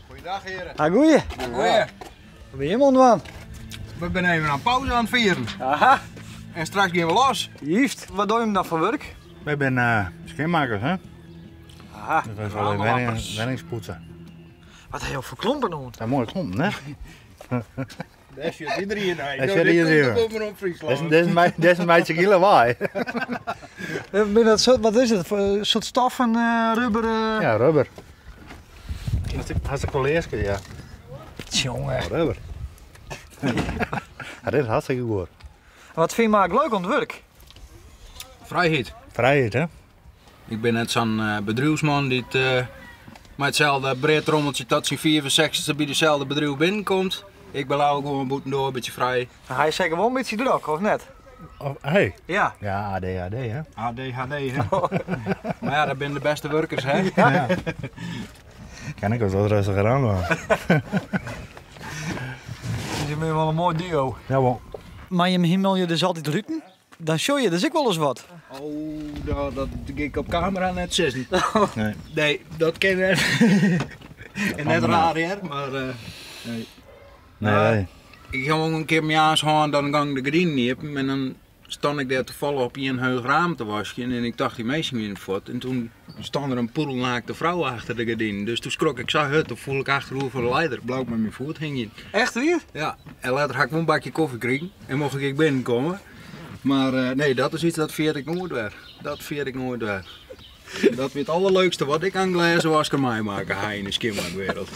Goeiedag heren. Ah, goeie. Goeie. Ben je man, man? We zijn even aan pauze aan het vieren. Aha. En straks gaan we los. Juist. Wat doe je hem dan voor werk? Wij zijn schoonmakers, hè? Aha. Dus wij zullen wenningspoetsen. Wat heb je voor klompen doen? Dat is mooi klompen, hè? Dat is je iedereen. Dat is iedereen. Dit is mijn tequila waai. Ben dat soort, wat is het? Een soort stoffen, rubber? Ja, rubber. Hartstikke leerske, ja. Jongen. Rubber. Ja, dit is hartstikke goed. Wat vind je maar leuk om het werk? Vrijheid. Vrijheid, hè? Ik ben net zo'n bedrijfsman die met hetzelfde breedtrommeltje tot zijn 65e bij dezelfde bedrijf binnenkomt. Ik ben ook gewoon boeten door, een beetje vrij. Hij is zeker wel een beetje druk, of net? Hey. Ja. Ja, ADHD, hè? ADHD, hè? Maar ja, dat zijn de beste werkers, hè? Ja. Kan ik wat rustiger aan doen. Dus je bent wel een mooi duo. Jawel. Maar je himmel je dus altijd ruiten? Dan show je dus ik wel eens wat. Oh, dat ging ik op camera net zien. Nee. Nee, dat ken ik. En net raar, hè? Maar nee. Nee. Ik ga ook een keer mijn jaars gaan, dan gang de gardinen niet en dan stond ik daar toevallig op een heug raam te wassen en ik dacht die meisje in het fort en toen stond er een poedelnaakte vrouw achter de gardinen. Dus toen schrok ik zo hut, toen voel ik achterover een leider, blauw met mijn voet hing in. Echt weer? Ja, en later ga ik een bakje koffie krijgen en mocht ik binnenkomen. Maar nee, dat is iets dat veer ik nooit weer. Dat veer ik nooit weer. Dat is het allerleukste wat ik aan glazen was kan mij maken, hij in de skimmerwereld.